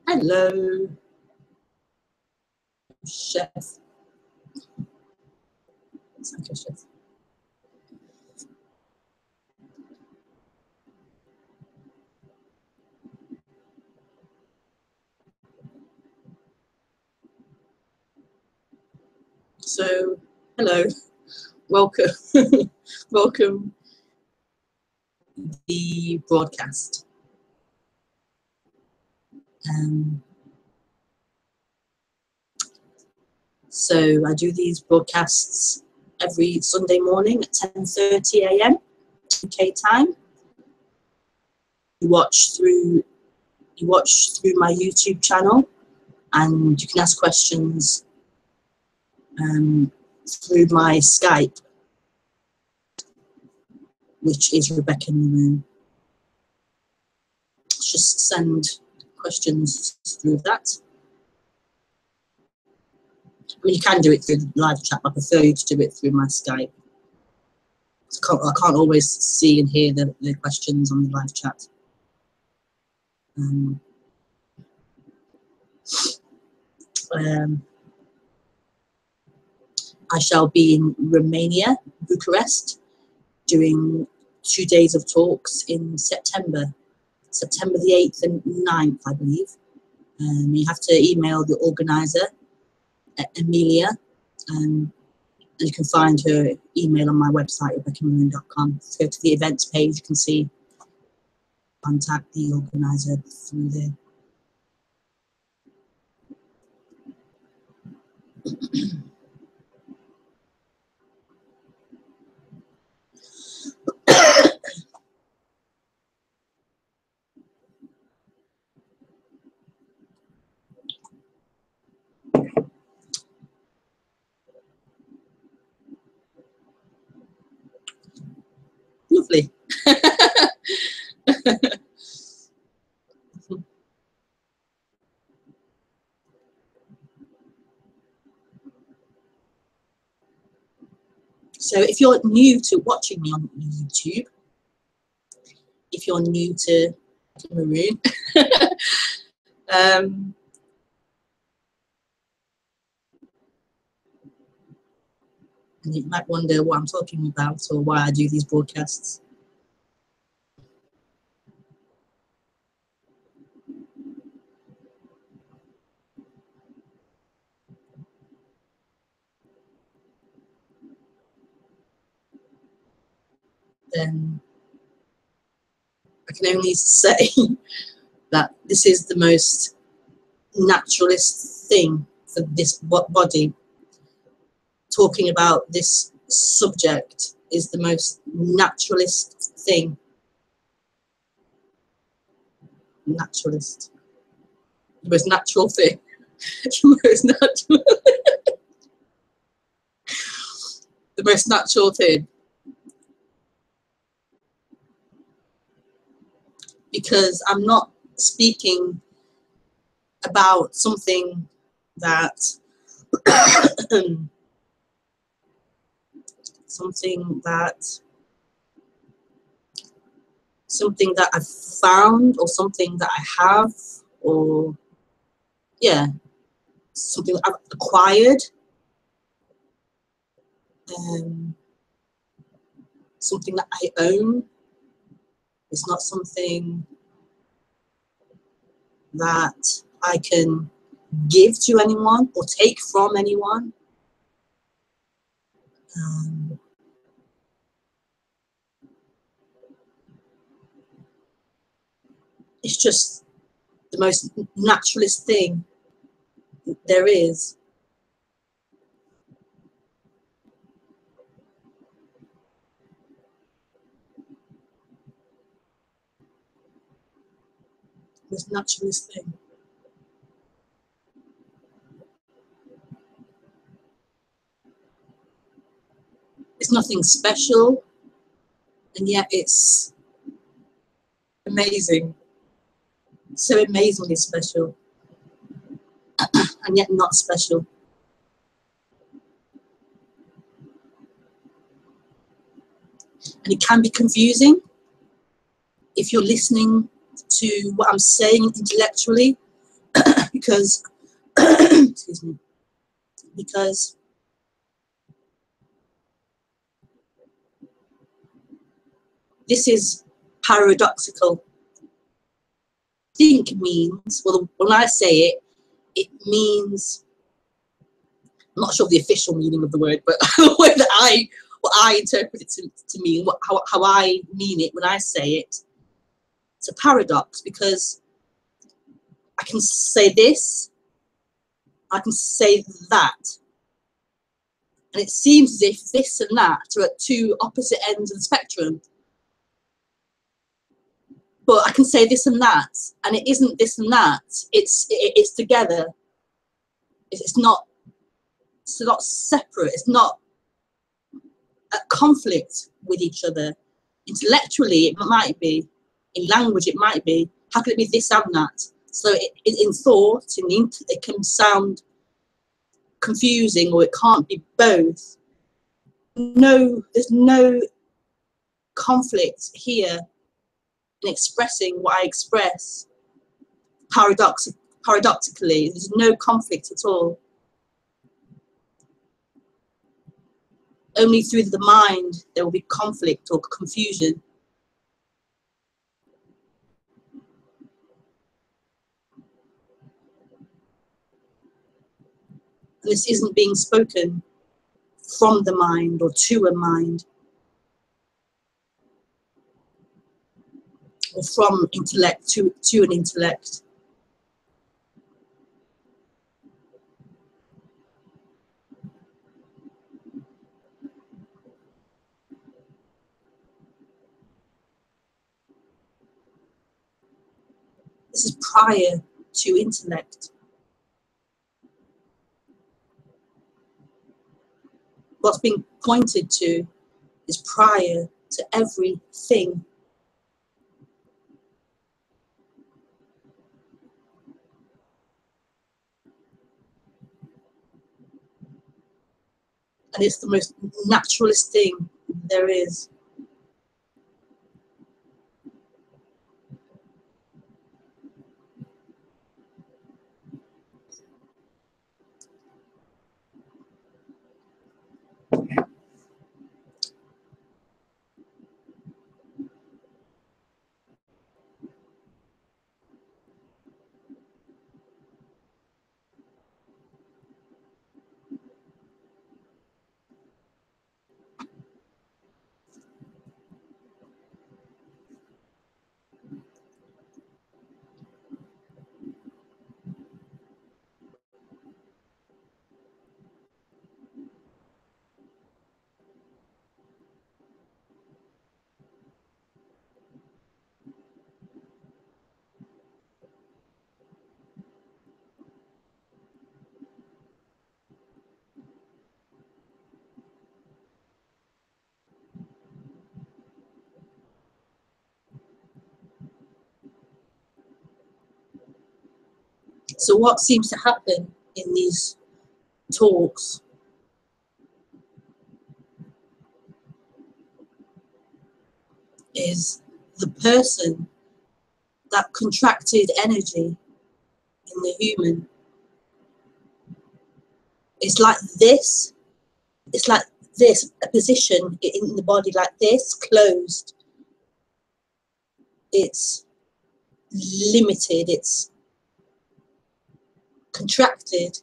Hello, chef. Thank you, chef. So, hello, welcome, welcome to the broadcast. So I do these broadcasts every Sunday morning at 10:30 a.m. UK time. You watch through my YouTube channel, and you can ask questions through my Skype, which is Rebekah Maroon. Just send questions through that. I mean, you can do it through the live chat, but I prefer you to do it through my Skype. I can't always see and hear the questions on the live chat. I shall be in Romania, Bucharest, doing 2 days of talks in September the 8th and 9th, I believe. You have to email the organizer, Emilia, and you can find her email on my website, RebekahMaroon.com. Go to the events page, you can see, contact the organizer through there. Lovely. So if you're new to watching me on YouTube, if you're new to Maroon, and you might wonder what I'm talking about or why I do these broadcasts. Then I can only say that this is the most naturalist thing for this body. Talking about this subject is the most naturalist thing. Naturalist. The most natural thing. The most natural. The most natural thing. Because I'm not speaking about something that something that I've found, or something that I have, or yeah, something I've acquired, something that I own. It's not something that I can give to anyone or take from anyone. It's just the most naturalist thing there is. Most naturalist thing. It's nothing special, and yet it's amazing. So amazingly special, and yet not special. And it can be confusing if you're listening to what I'm saying intellectually, because excuse me, because this is paradoxical. Think means, well, when I say it, it means, I'm not sure of the official meaning of the word, but the way that what I interpret it to mean, how I mean it when I say it, it's a paradox, because I can say this, I can say that, and it seems as if this and that are at two opposite ends of the spectrum. But I can say this and that, and it isn't this and that. It's together. It's not separate. It's not at conflict with each other. Intellectually, it might be. In language, it might be. How can it be this and that? So in thought, it can sound confusing, or it can't be both. No, there's no conflict here in expressing what I express. Paradoxically, there's no conflict at all. Only through the mind there will be conflict or confusion. And this isn't being spoken from the mind or to a mind, or from intellect to an intellect. This is prior to intellect. What's being pointed to is prior to everything. And it's the most naturalist thing there is. So what seems to happen in these talks is the person, that contracted energy in the human, it's like this, a position in the body like this, closed. It's limited, it's contracted.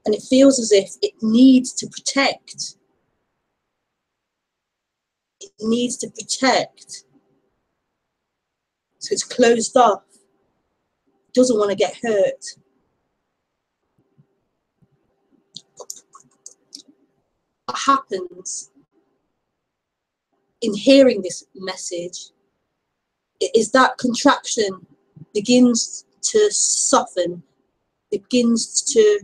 And it feels as if it needs to protect it needs to protect. So it's closed off, doesn't want to get hurt. What happens in hearing this message is that contraction begins to soften, begins to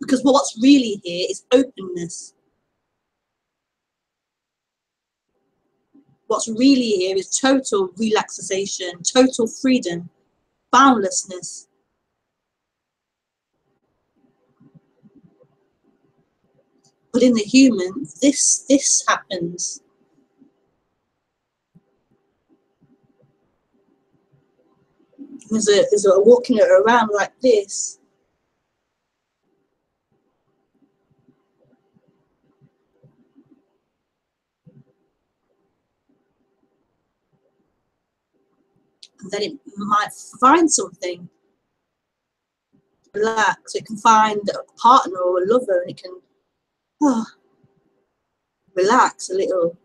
because what's really here is openness. What's really here is total relaxation, total freedom, boundlessness. But in the human, this happens. There's a walking it around like this. And then it might find something, relax. It can find a partner or a lover, and it can relax a little.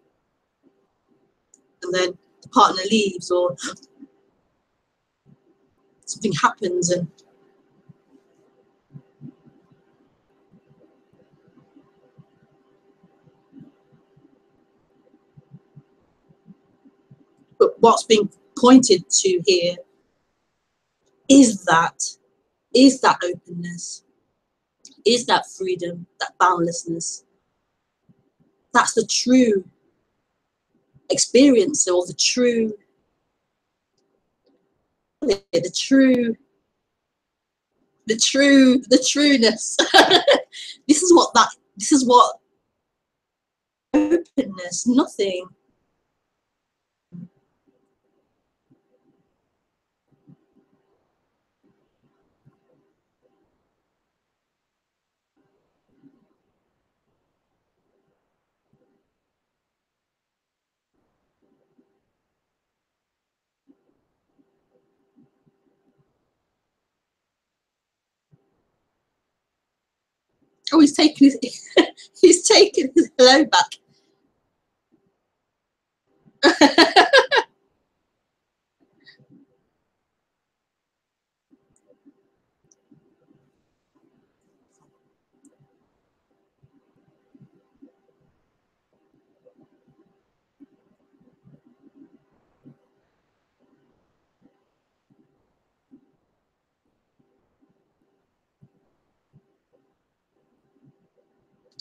And then the partner leaves, or something happens, and but what's being pointed to here is that openness, is that freedom, that boundlessness. That's the true experience, or the trueness. This is what openness, nothing. Oh, he's taken his he's taken his hello back.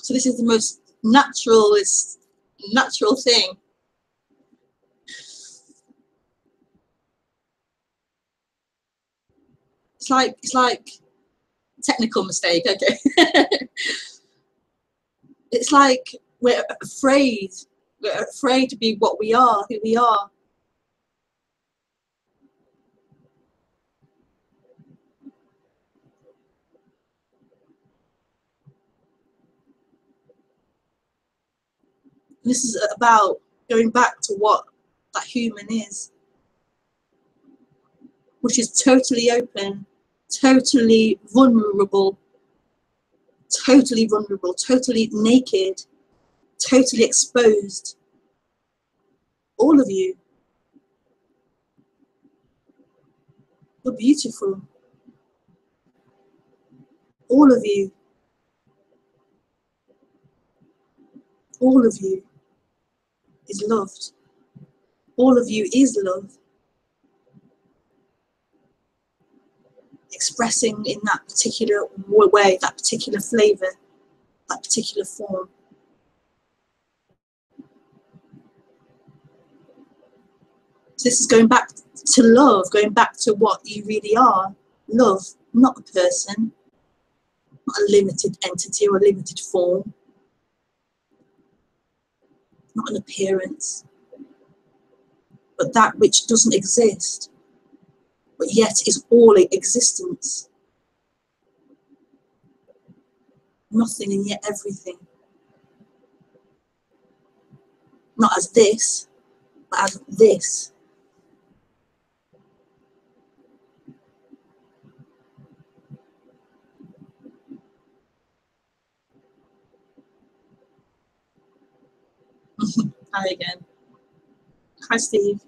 So this is the most natural thing. It's like technical mistake, okay. It's like we're afraid to be what we are, who we are. This is about going back to what that human is, which is totally open, totally vulnerable, totally naked, totally exposed. All of you. You're beautiful. All of you. All of you is loved. All of you is love. Expressing in that particular way, that particular flavour, that particular form. So this is going back to love, going back to what you really are. Love, not a person, not a limited entity or a limited form, not an appearance, but that which doesn't exist, but yet is all existence. Nothing and yet everything. Not as this, but as this. Hi again. Hi, Steve.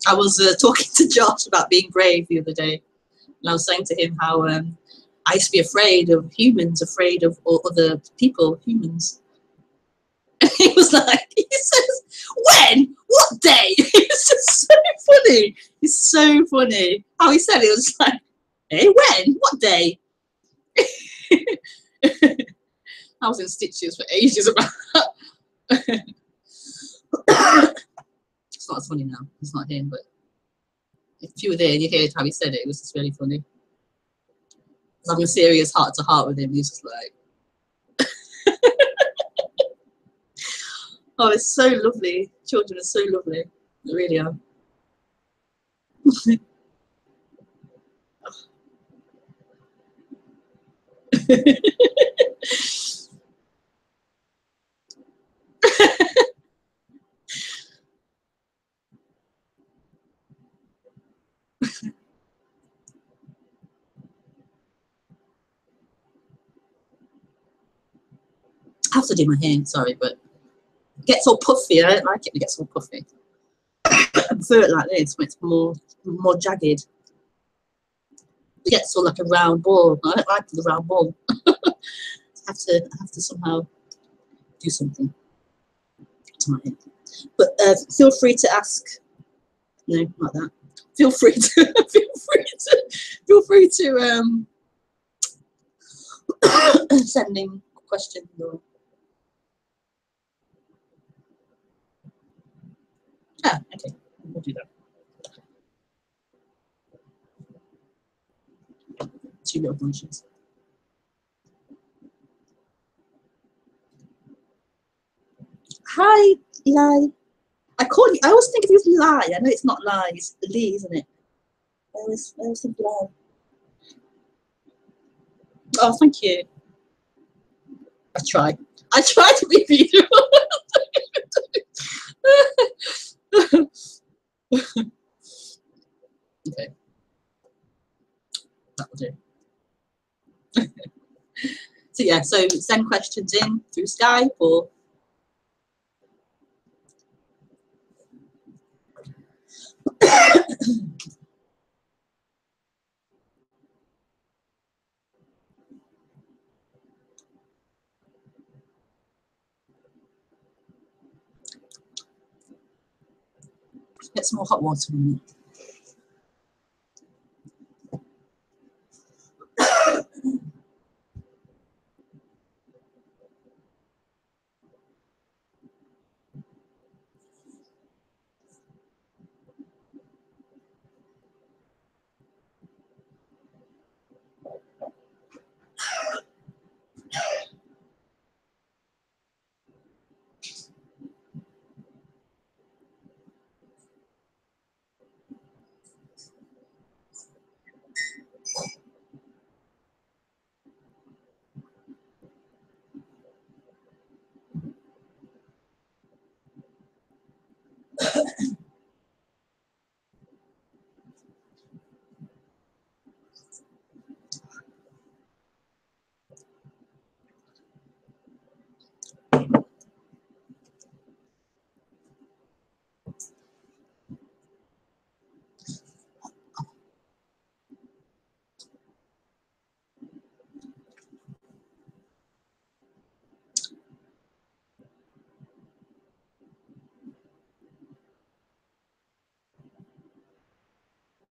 I was talking to Josh about being brave the other day, and I was saying to him how I used to be afraid of humans, afraid of other people, humans. And he was like, he says, when? What day? It's just so funny. It's so funny how he said it. It was like, hey, when? What day? I was in stitches for ages about that. It's not as funny now. It's not him, but if you were there and you heard how he said it, it was just really funny. I was having a serious heart-to-heart with him. He was just like, oh, it's so lovely. Children are so lovely. They really are. I have to do my hair, sorry, but it gets all puffy. I don't like it when it gets all puffy. I prefer it like this, when it's more jagged. It gets all like a round ball. I don't like the round ball. I have to somehow do something to my hair. But feel free to ask. No, not that. Feel free to feel free to sending questions or okay, we'll do that. Two little bunches. Hi, Eli. I call you. I always think of you as Lie. I know it's not Lie. It's Lee, isn't it? I always think Lie. Oh, thank you. I try. I try to be beautiful. Okay, that will do. So yeah, so send questions in through Skype or get some more hot water in me.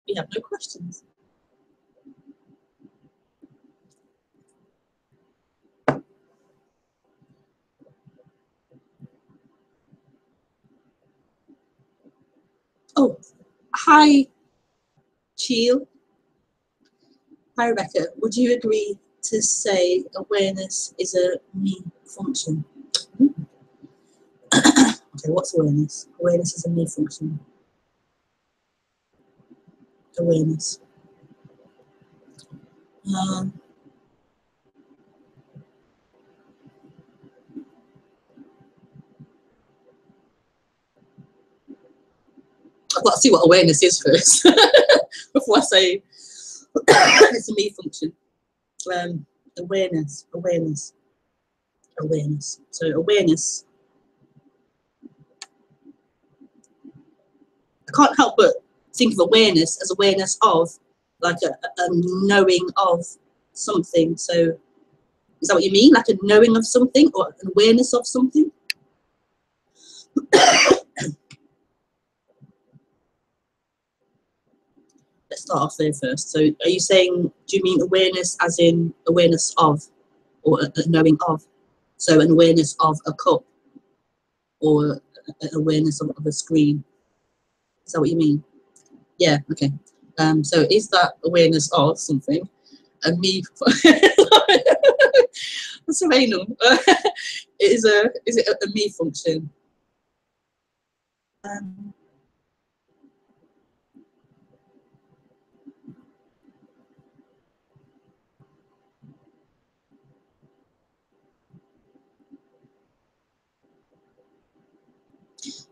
We have no questions. Oh, hi, Cheel. Hi, Rebekah. Would you agree to say awareness is a me function? Okay, what's awareness? Awareness is a me function. Awareness. I've got to see what awareness is first before I say it's a me function. Awareness. So awareness. I can't help but think of awareness as awareness of, like a knowing of something. So is that what you mean? Like a knowing of something or an awareness of something? Let's start off there first. So are you saying, do you mean awareness as in awareness of, or a knowing of? So an awareness of a cup, or an awareness of a screen? Is that what you mean? Yeah, okay. So is that awareness of something a me? That's random. Is it a me function?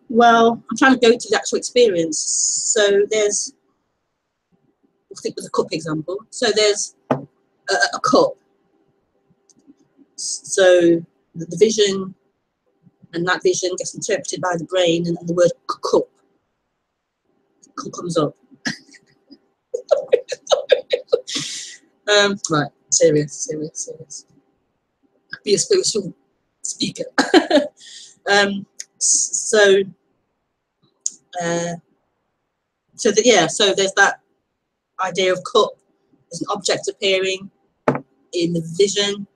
Well, I'm trying to go to the actual experience. So there's, we'll stick with the cup example. So there's a cup. So the vision, and that vision gets interpreted by the brain, and the word cup comes up. Right, serious. Be a spiritual speaker. So there's that idea of cup. There's an object appearing in the vision.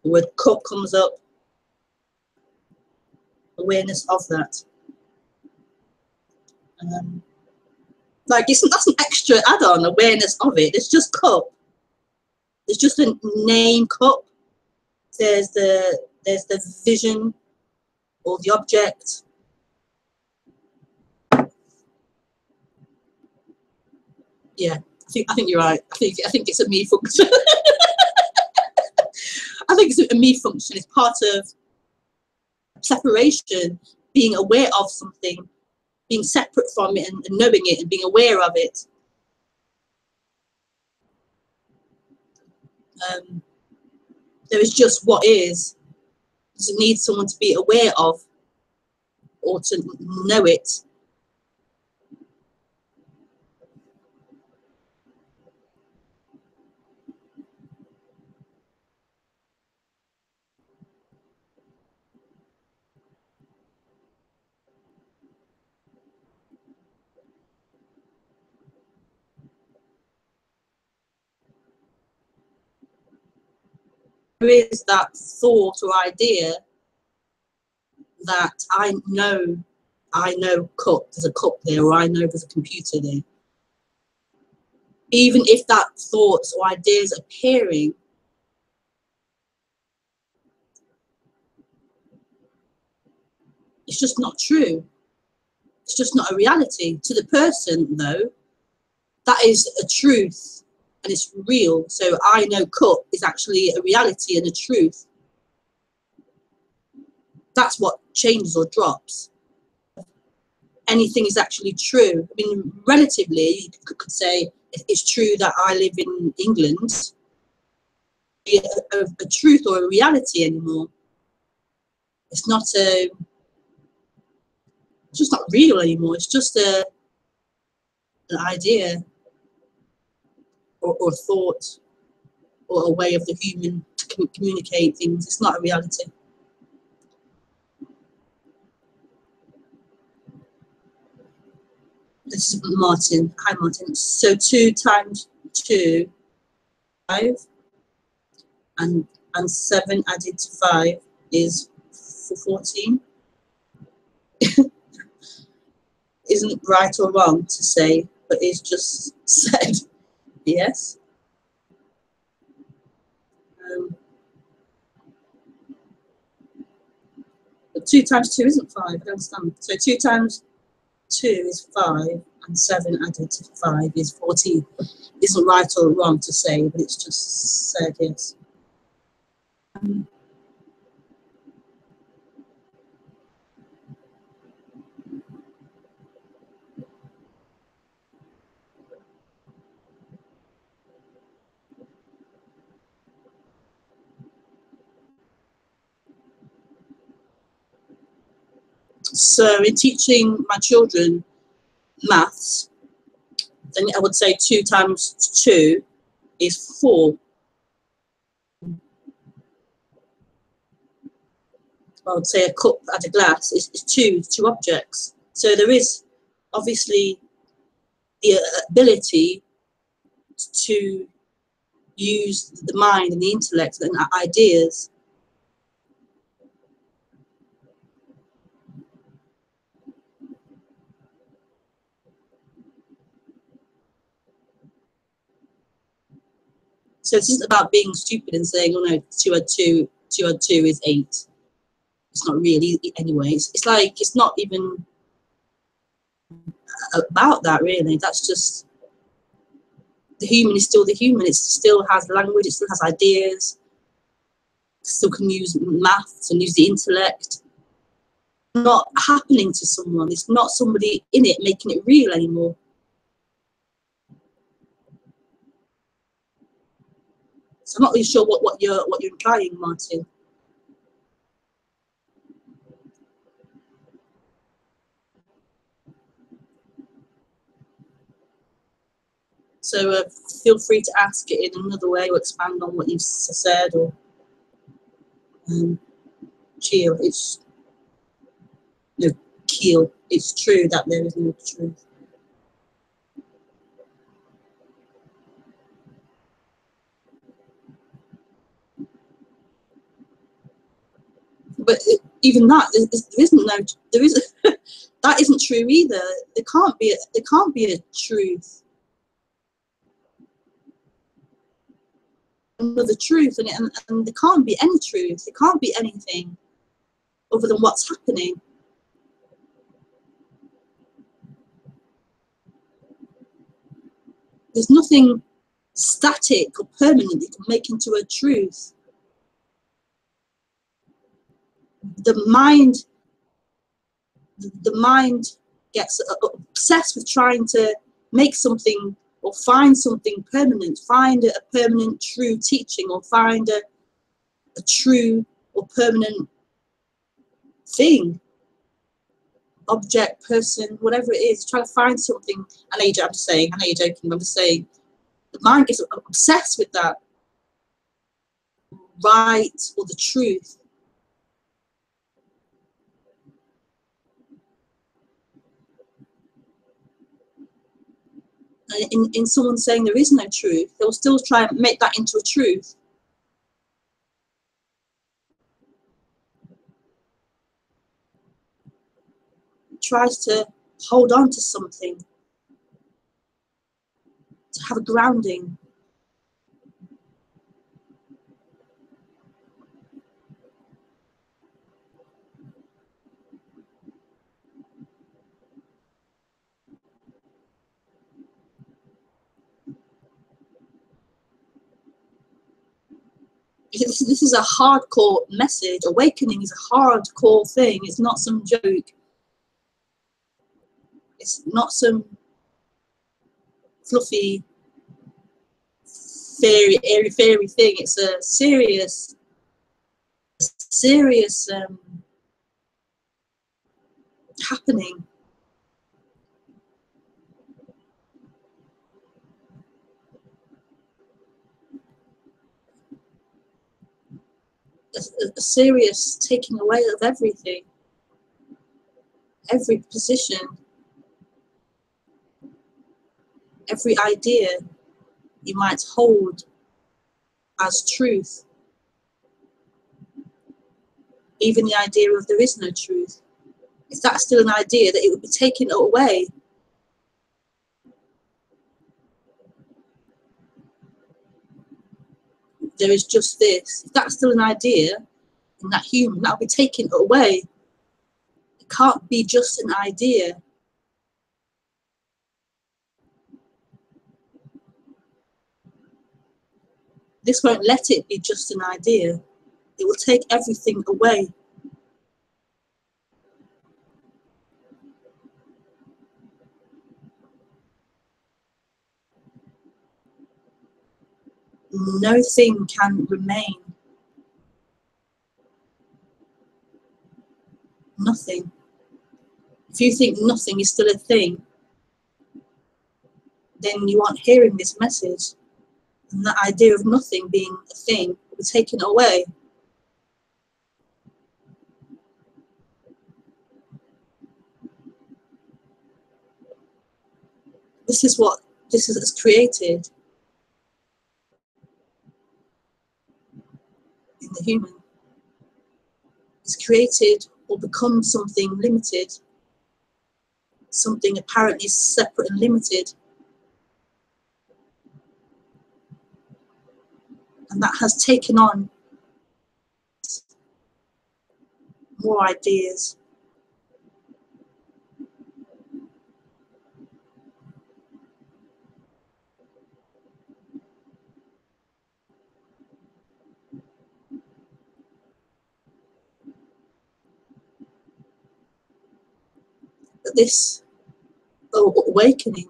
The word cup comes up. Awareness of that. Like that's an extra add-on. Awareness of it. It's just cup. There's just a name cup. There's the vision or the object. Yeah, I think you're right. I think it's a me function. I think it's a me function. It's part of separation, being aware of something, being separate from it, and knowing it, and being aware of it. There is just what is. Doesn't need someone to be aware of or to know it. There is that thought or idea that I know cup, there's a cup there, or I know there's a computer there. Even if that thoughts or ideas appearing, it's just not true. It's just not a reality. To the person, though, that is a truth and it's real. So I know cup is actually a reality and a truth. That's what changes or drops. Anything is actually true. I mean, relatively, you could say it's true that I live in England. A truth or a reality anymore. It's not a. It's just not real anymore. It's just an idea or a thought or a way of the human to communicate things. It's not a reality. This is Martin. Hi, Martin. So 2 times 2, 5, and 7 added to 5 is 14. isn't right or wrong to say, but is just said. Yes. But 2 times 2 isn't 5. I don't understand. So 2 times 2 is 5, and 7 added to 5 is 14. Isn't right or wrong to say, but it's just said. Yes. So in teaching my children maths, then I would say 2 times 2 is 4. I would say a cup and a glass is 2 objects. So there is obviously the ability to use the mind and the intellect and ideas. So it's just about being stupid and saying, oh no, 2 add 2 is 8. It's not really anyway. It's like, it's not even about that really. That's just, the human is still the human. It still has language, it still has ideas, it still can use maths and use the intellect. Not happening to someone. It's not somebody in it making it real anymore. So I'm not really sure what you're implying, Martin. So feel free to ask it in another way or expand on what you've said. Or Keel, it's no Keel. It's true that there is no truth. But even that, there isn't no. There is that isn't true either. There can't be a truth. Another truth, and there can't be any truth. There can't be anything other than what's happening. There's nothing static or permanent that you can make into a truth. The mind gets obsessed with trying to make something or find something permanent, find a permanent true teaching, or find a true or permanent thing, object, person, whatever it is. Try to find something. I know you're joking, I'm just saying the mind gets obsessed with that, right, or the truth. In someone saying there is no truth, they'll still try and make that into a truth. It tries to hold on to something, to have a grounding. This is a hardcore message. Awakening is a hardcore thing. It's not some joke. It's not some fluffy, airy fairy thing. It's a serious happening. A serious taking away of everything, every position, every idea you might hold as truth, even the idea of there is no truth. if that's still an idea, that it would be taken away. There is just this. If that's still an idea in that human, that will be taken away. It can't be just an idea. This won't let it be just an idea. It will take everything away. No thing can remain. Nothing. If you think nothing is still a thing, then you aren't hearing this message. And that idea of nothing being a thing will be taken away. This is what this has created in the human. It's created or become something limited, something apparently separate and limited. And that has taken on more ideas. But this awakening,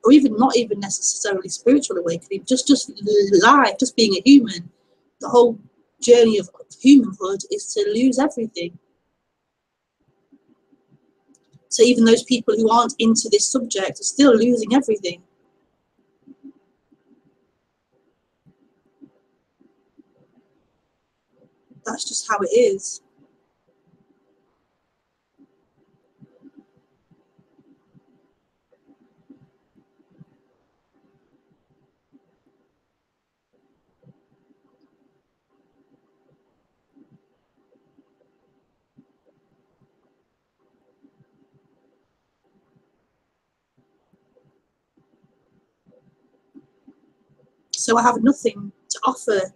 or even not even necessarily spiritual awakening, just life, just being a human, the whole journey of humanhood is to lose everything. So even those people who aren't into this subject are still losing everything. That's just how it is. So I have nothing to offer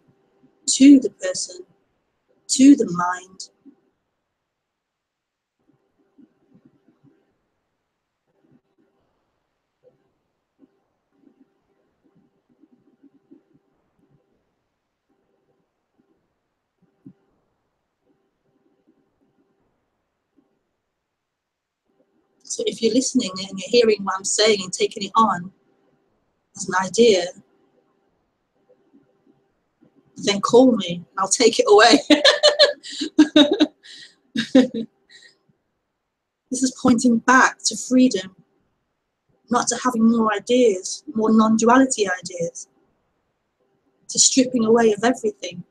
to the person, to the mind. So if you're listening and you're hearing what I'm saying and taking it on as an idea, then call me and I'll take it away. This is pointing back to freedom, not to having more ideas, more non-duality ideas, to stripping away of everything.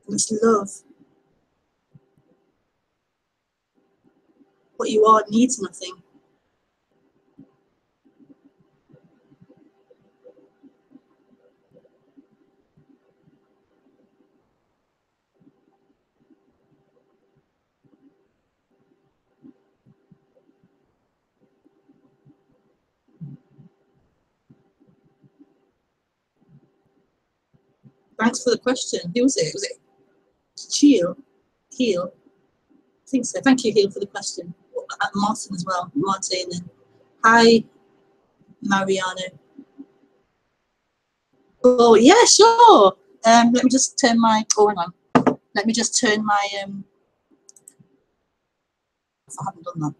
And it's love. What you are needs nothing. Thanks for the question. Who was it? Was it Heal? Heal? I think so. Thank you, Heal, for the question. Martin as well. Martin. And hi, Mariano. Oh, yeah, sure. Let me just turn my, oh, hang on. Let me just turn my, I haven't done that.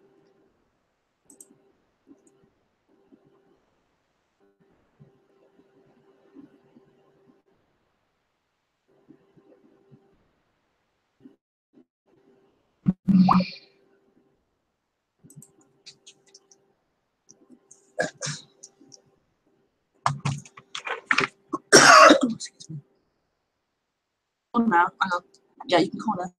Excuse me. On now, hang on. Yeah, you can call her.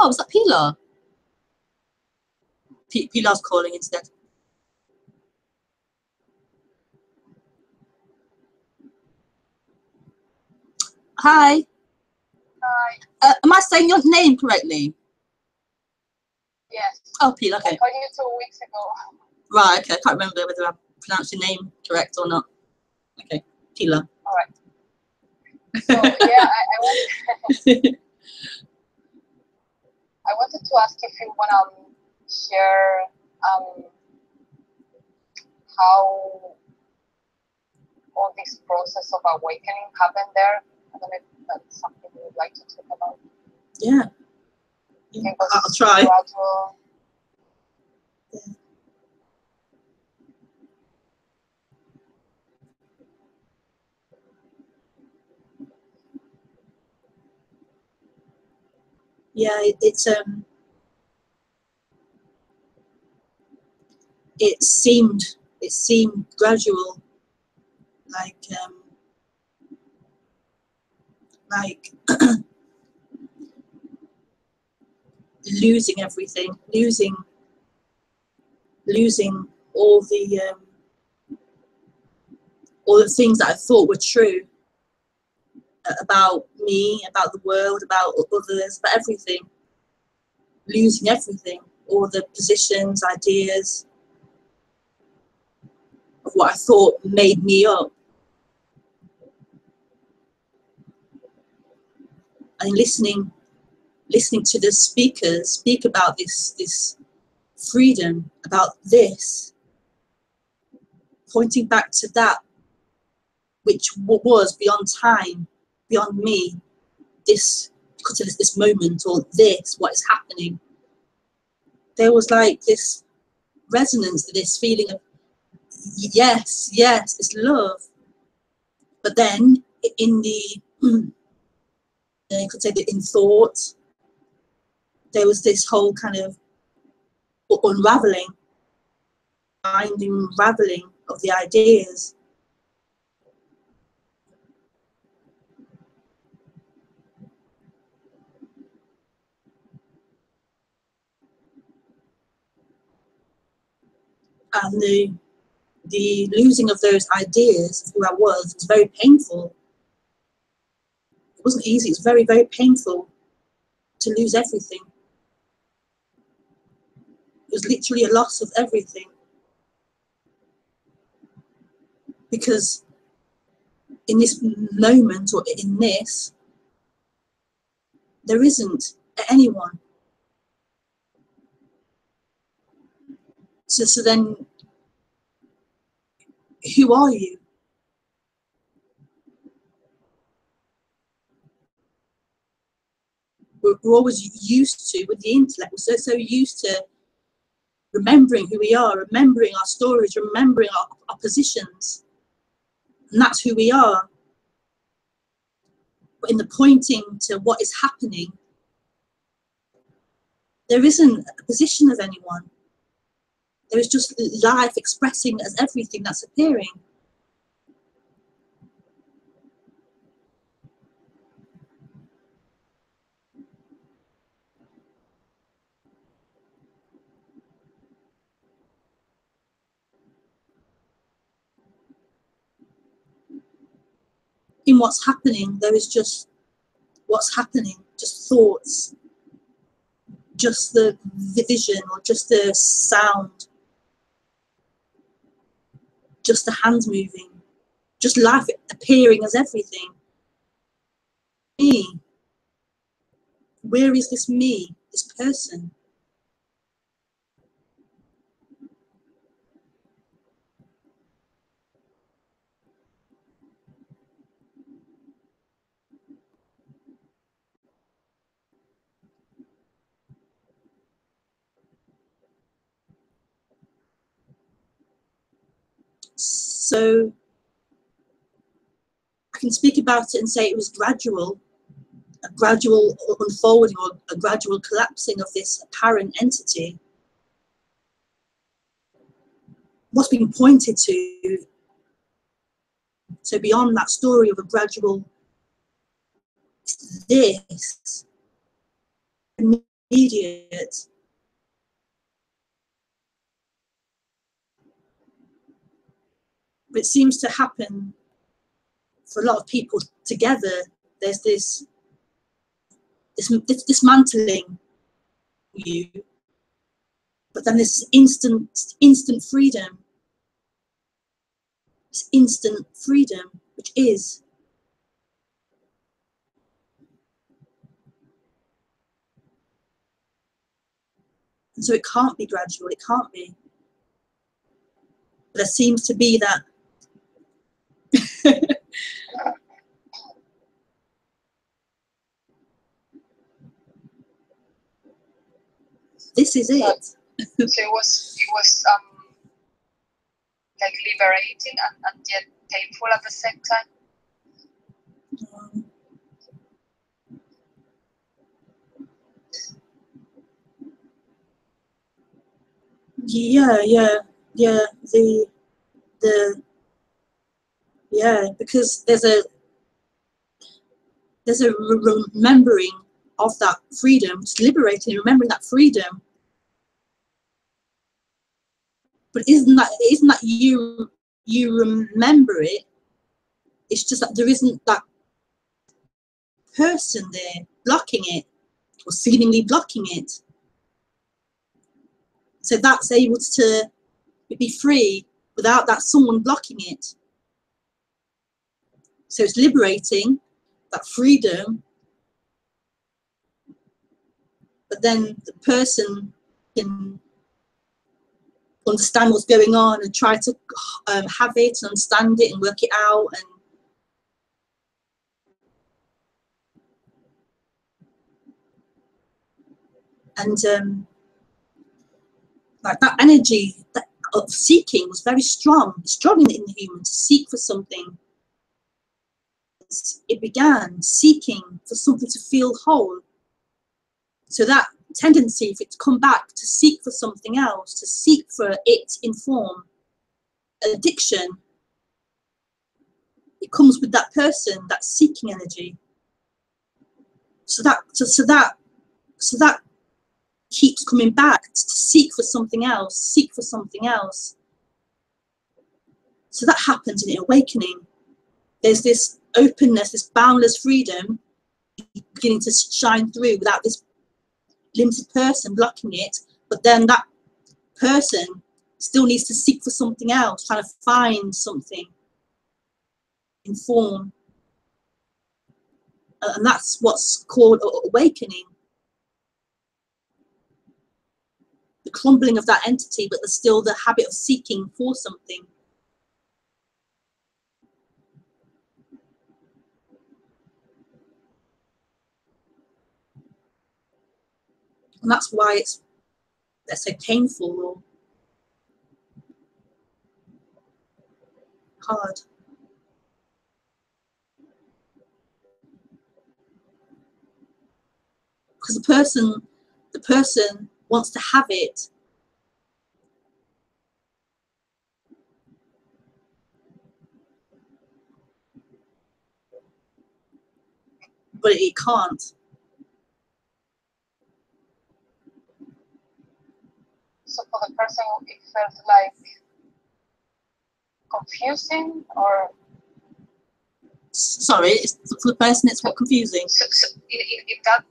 Oh, was that Pilar? Pilar's calling instead. Hi. Hi. Am I saying your name correctly? Yes. Oh, Pilar, okay. I called you 2 weeks ago. Right, okay. I can't remember whether I pronounced your name correct or not. Okay, Pilar. All right. So, yeah, I wanted to ask if you want to share how all this process of awakening happened there. I don't know if that's something you would like to talk about. Yeah. I'll try. Gradual. Yeah, it seemed gradual, like losing everything, losing all the things that I thought were true about me, about the world, about others, about everything. Losing everything, all the positions, ideas of what I thought made me up. And listening to the speakers speak about this freedom, about this, pointing back to that which was beyond time, beyond me, this moment, or this, what is happening. There was like this resonance, this feeling of yes, this love. But then in the you could say that in thought, there was this whole kind of unraveling of the ideas. And the losing of those ideas of who I was very painful. It wasn't easy, it was very, very painful to lose everything. It was literally a loss of everything. Because in this moment, or in this, there isn't anyone. So then, who are you? We're always used to, with the intellect, we're so used to remembering who we are, remembering our stories, remembering our positions. And that's who we are. But in the pointing to what is happening, there isn't a position of anyone. There is just life expressing as everything that's appearing. In what's happening, there is just what's happening, just thoughts, just the vision, or just the sound, just the hands moving, just life appearing as everything. Me. Where is this me, this person? So I can speak about it and say it was gradual, a gradual unfolding, or a gradual collapsing of this apparent entity. What's being pointed to, so beyond that story of a gradual this, me immediate. But it seems to happen for a lot of people together. There's this dismantling you, but then this instant freedom. This instant freedom, which is. And so it can't be gradual, it can't be. But there seems to be that. This is it. So it was like liberating and yet painful at the same time. Because there's a remembering of that freedom. It's liberating, remembering that freedom. But isn't that you remember it? It's just that there isn't that person there blocking it or seemingly blocking it. So that's able to be free without that someone blocking it. So it's liberating that freedom, but then the person can understand what's going on and try to have it and understand it and work it out. And like that energy of seeking was very strong in the human, to seek for something. It began seeking for something to feel whole. So that tendency for it to come back, to seek for something else, to seek for it in form, addiction, it comes with that person, that seeking energy. So that keeps coming back, to seek for something else, seek for something else. So that happens in awakening. There's this openness, this boundless freedom beginning to shine through without this limited person blocking it. But then that person still needs to seek for something else, trying to find something in form. And that's what's called awakening. The crumbling of that entity, but there's still the habit of seeking for something. And that's why it's, let's say, painful or hard. Because the person wants to have it. But it can't. So for the person, it felt like confusing, or sorry, for the person, it's what, confusing. So if that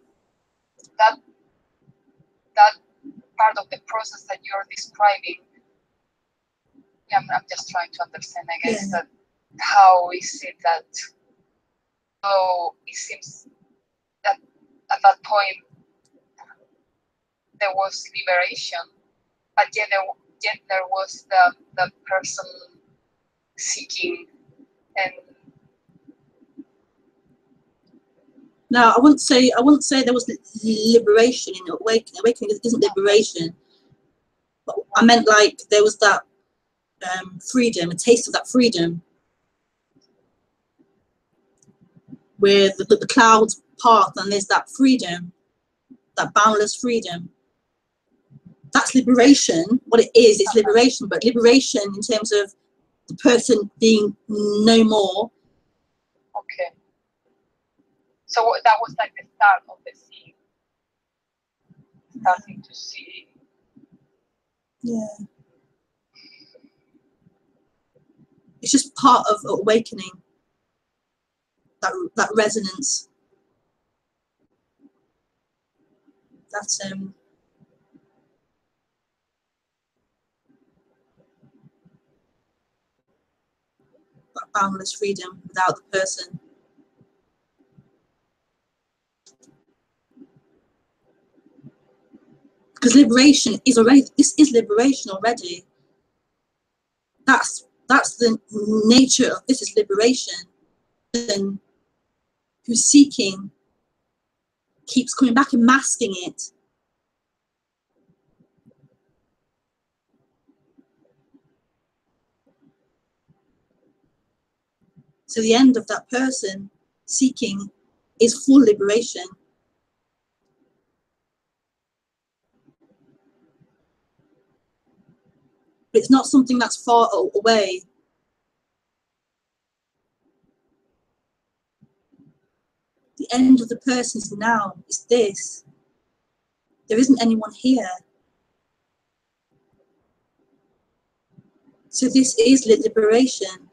part of the process that you're describing, yeah, I'm just trying to understand, I guess, that how is it that, oh, it seems that at that point there was liberation, but yet there was the person seeking. And no, I wouldn't say there was liberation in awakening. Awakening isn't liberation. But I meant like there was that freedom, a taste of that freedom, where the clouds part and there's that freedom, that boundless freedom. That's liberation. What it is, it's liberation. But liberation in terms of the person being no more. Okay. So that was like the start of the scene. starting to see. Yeah. It's just part of awakening, that resonance. That boundless freedom without the person. Because liberation is already, this is liberation already. That's the nature of this, is liberation. And who's seeking keeps coming back and masking it. So the end of that person seeking is full liberation. But it's not something that's far away. The end of the person is now, it's this. There isn't anyone here. So this is liberation.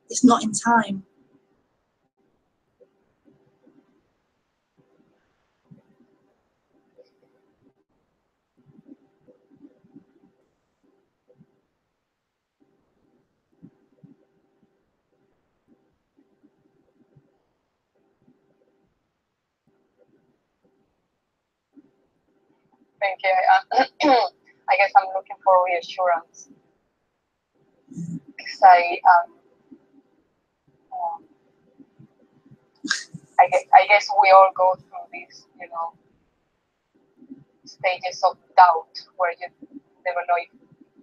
It's not in time. Thank you. I guess I'm looking for reassurance. Because I guess we all go through these, you know, stages of doubt where you never know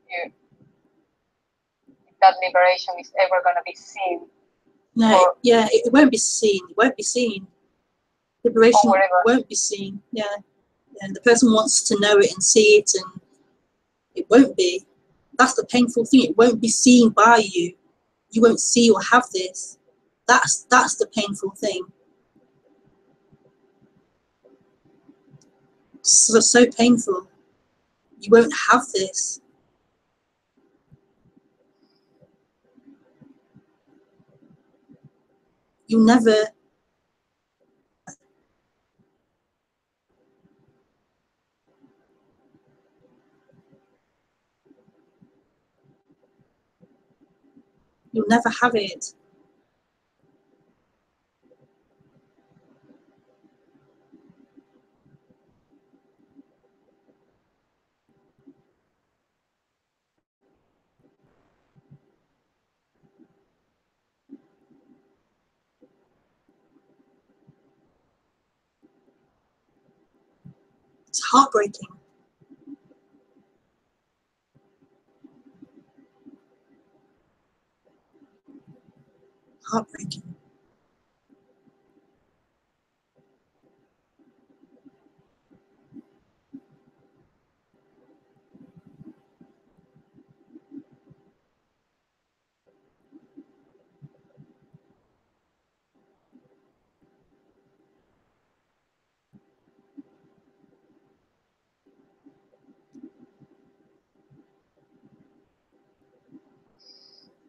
if that liberation is ever going to be seen. No, yeah, it won't be seen. It won't be seen. Liberation won't be seen. Yeah. And the person wants to know it and see it, and it won't be. That's the painful thing. It won't be seen by you. You won't see or have this. That's the painful thing. So painful. You won't have this. You'll never. You'll never have it. It's heartbreaking. Heartbreaking.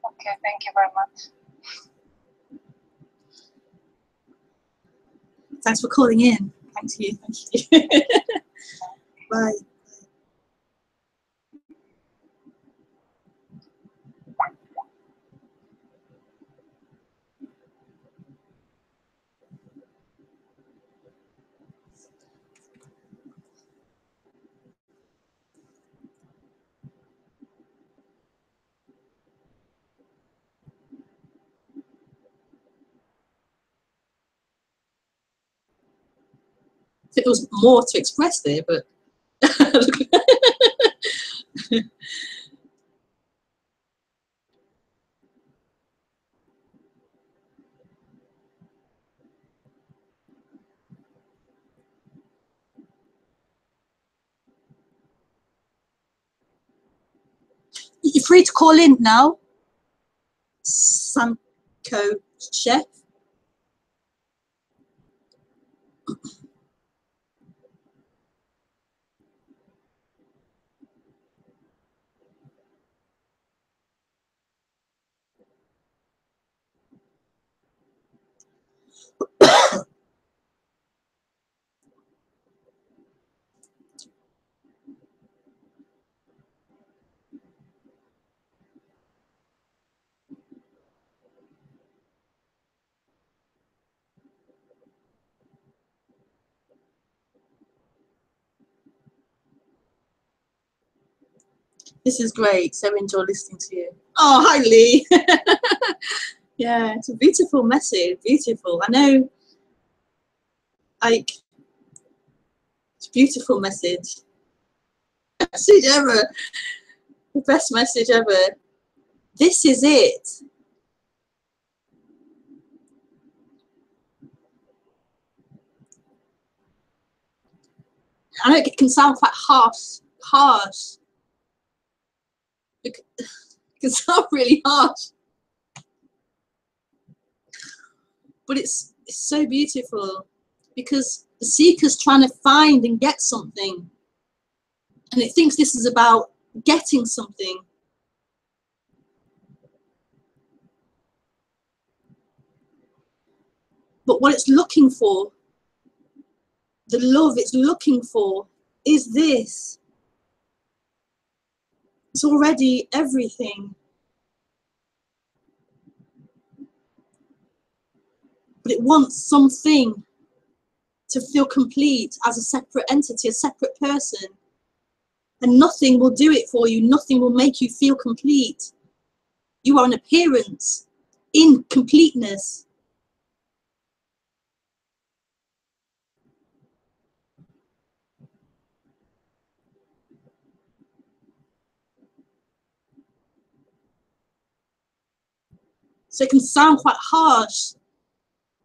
Okay, thank you very much. Thanks for calling in. Thank you. Thank you. Bye. There was more to express there, but You're free to call in now. Sanko Chef. This is great. So enjoy listening to you. Oh, hi, Lee. Yeah, it's a beautiful message. Beautiful. I know. Like, it's a beautiful message. Message ever. The best message ever. This is it. I know it can sound quite harsh. It can sound really harsh. But it's so beautiful, because the seeker's trying to find and get something, and it thinks this is about getting something. But what it's looking for, the love it's looking for, is this. It's already everything. But it wants something to feel complete as a separate entity, a separate person. And nothing will do it for you. Nothing will make you feel complete. You are an appearance in completeness. So it can sound quite harsh,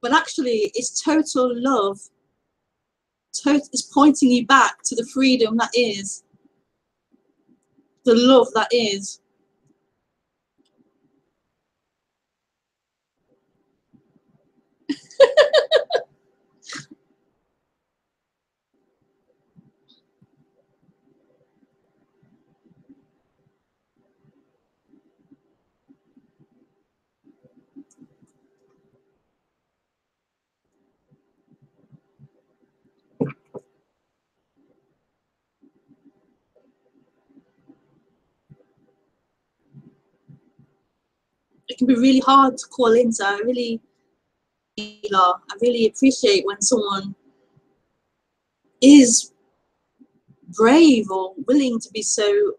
but actually it's total love. It's pointing you back to the freedom that is, the love that is. It can be really hard to call in, so I really appreciate when someone is brave or willing to be so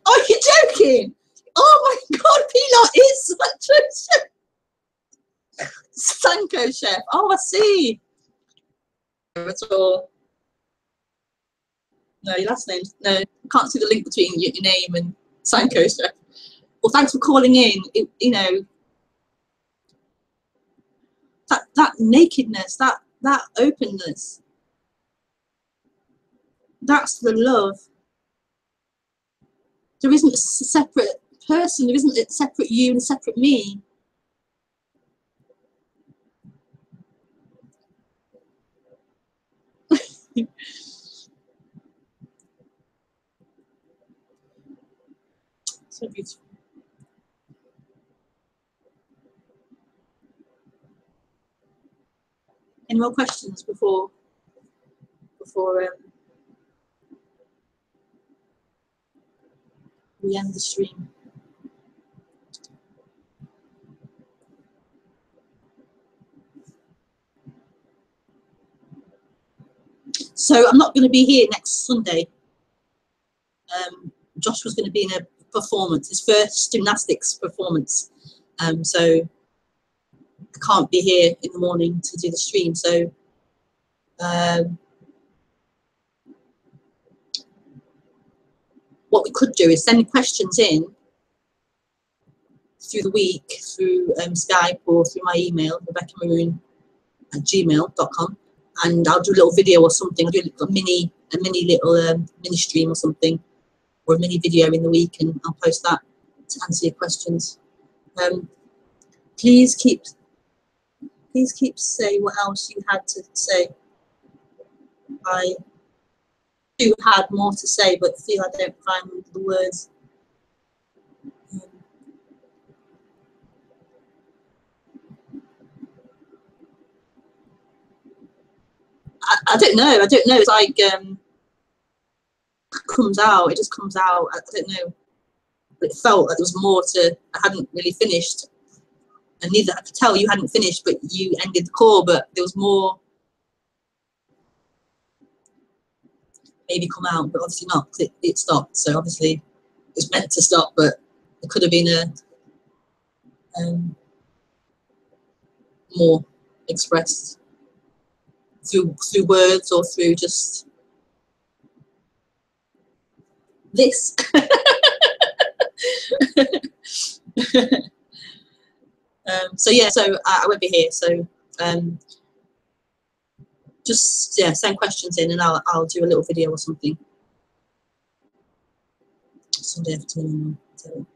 oh, you're joking. Oh my god, Pilar is such a Sanko chef. Oh, I see. At all. No, your last name. No, I can't see the link between your name and Sanko chef. Well, thanks for calling in. You know, that nakedness, that openness, that's the love. There isn't a separate person. There isn't a separate you and a separate me. So beautiful. Any more questions before we end the stream? So I'm not going to be here next Sunday. Josh was going to be in a performance, his first gymnastics performance. So I can't be here in the morning to do the stream. So what we could do is send questions in through the week, through Skype or through my email, rebekahmaroon@gmail.com, and I'll do a little video or something. I'll do a mini little mini stream or something, or a mini video in the week, and I'll post that to answer your questions. Please keep saying what else you had to say. I do have more to say, but feel I don't find the words. I don't know. I don't know. It's like comes out. It just comes out. I don't know. But it felt like there was more to. I hadn't really finished, and neither I could tell you hadn't finished, but you ended the call. But there was more. Maybe come out, but obviously not, because it stopped. So obviously it was meant to stop, but it could have been a more expressed through words or through just this. So yeah, so I won't be here. So just send questions in, and I'll do a little video or something Sunday afternoon. So.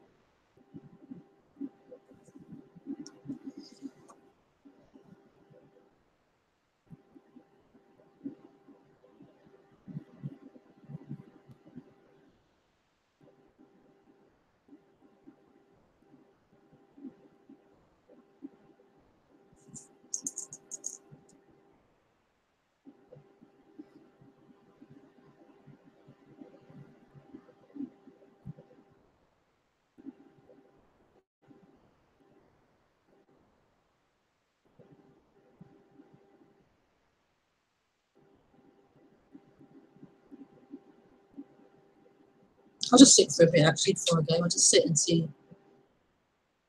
I'll just sit for a bit actually before I go. I'll just sit and see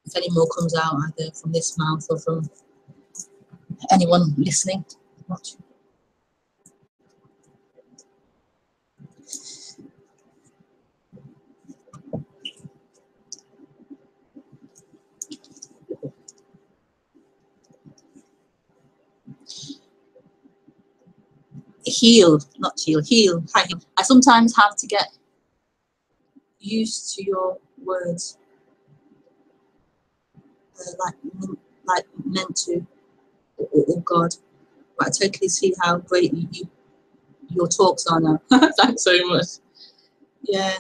if any more comes out, either from this mouth or from anyone listening, watching. Heal. I sometimes have to get used to your words, like meant to, or God. But I totally see how great your talks are now. Thanks so much. Yeah.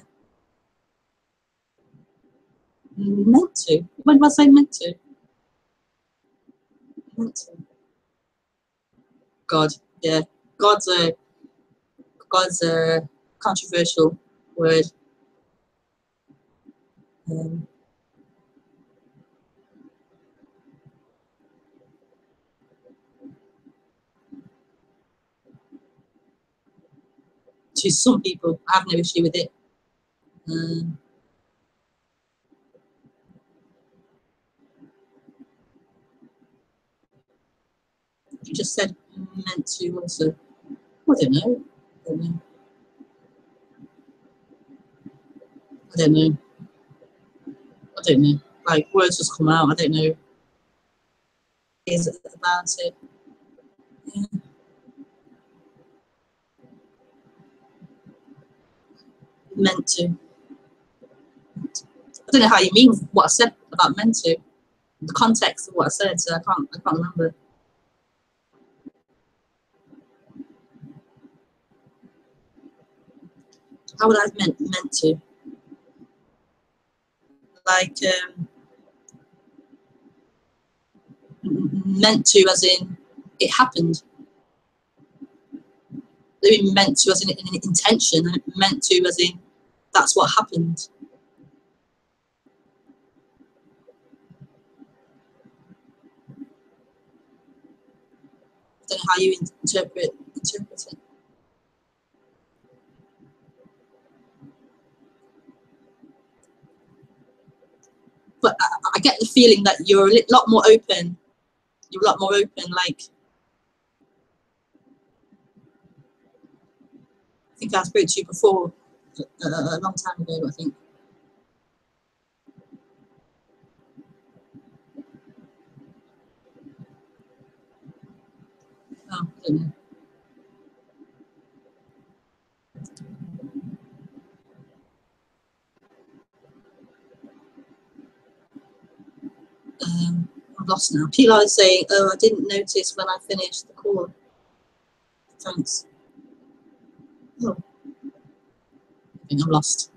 Meant to. When did I say meant to? Meant to. God. Yeah. God's a controversial word. To some people, I have no issue with it. You just said meant to also. I don't know. I don't know. Like, words just come out. I don't know. Is it about it? Yeah. Meant to. I don't know how you mean what I said about meant to. The context of what I said, so I can't remember. How would I have meant to? Like meant to, as in it happened. I mean, meant to as in an intention, and meant to as in that's what happened. I don't know how you interpret it. But I get the feeling that you're a lot more open. You're a lot more open. Like, I think I spoke to you before, a long time ago, I think. Oh, I don't know. lost now. Pilar is saying, oh, I didn't notice when I finished the call. Thanks. Oh, I think I'm lost.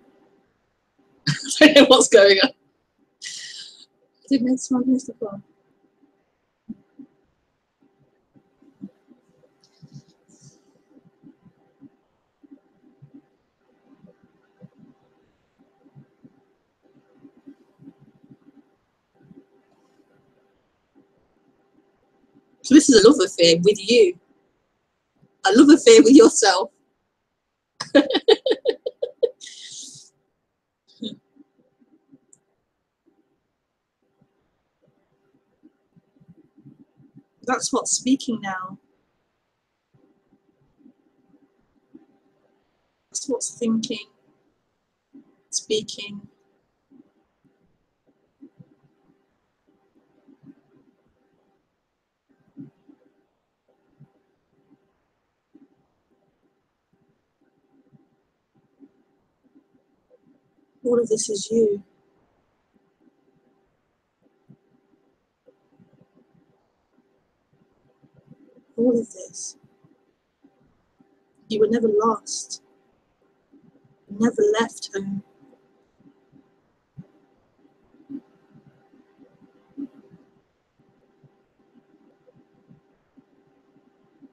I don't know what's going on. I didn't notice when I finished the call. So this is a love affair with you. A love affair with yourself. That's what's speaking now. That's what's thinking, speaking. All of this is you. All of this. You were never lost. You never left home.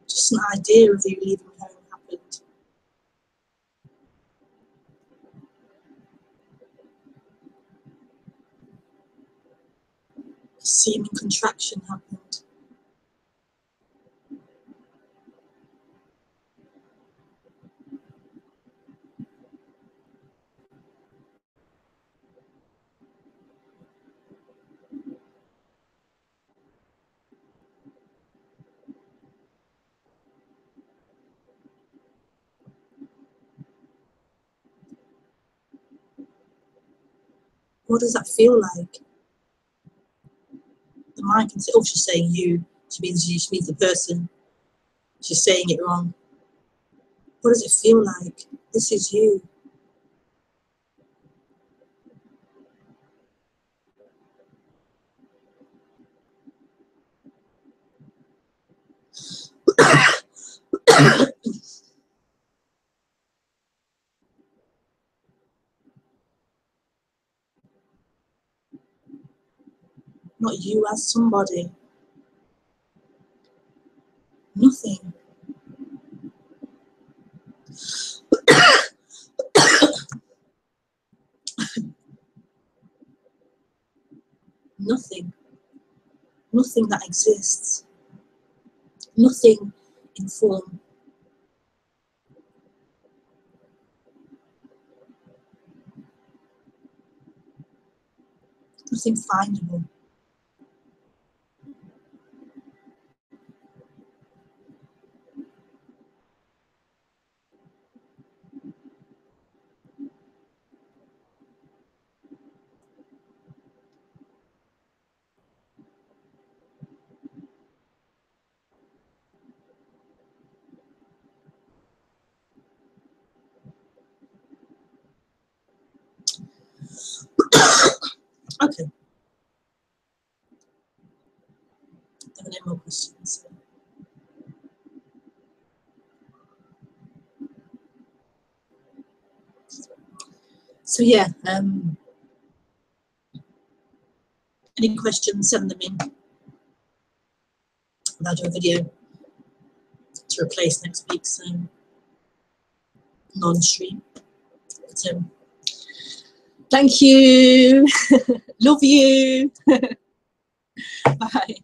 Just an idea of you leaving home happened. A seeming contraction happened. What does that feel like? The mind can say, oh, she's saying you. She means the person. She's saying it wrong. What does it feel like? This is you. Not you as somebody. Nothing. Nothing. Nothing that exists. Nothing in form. Nothing findable. Okay. There are no more questions. So yeah, any questions, send them in. I'll do a video to replace next week's non-stream. So, thank you. Love you. Bye.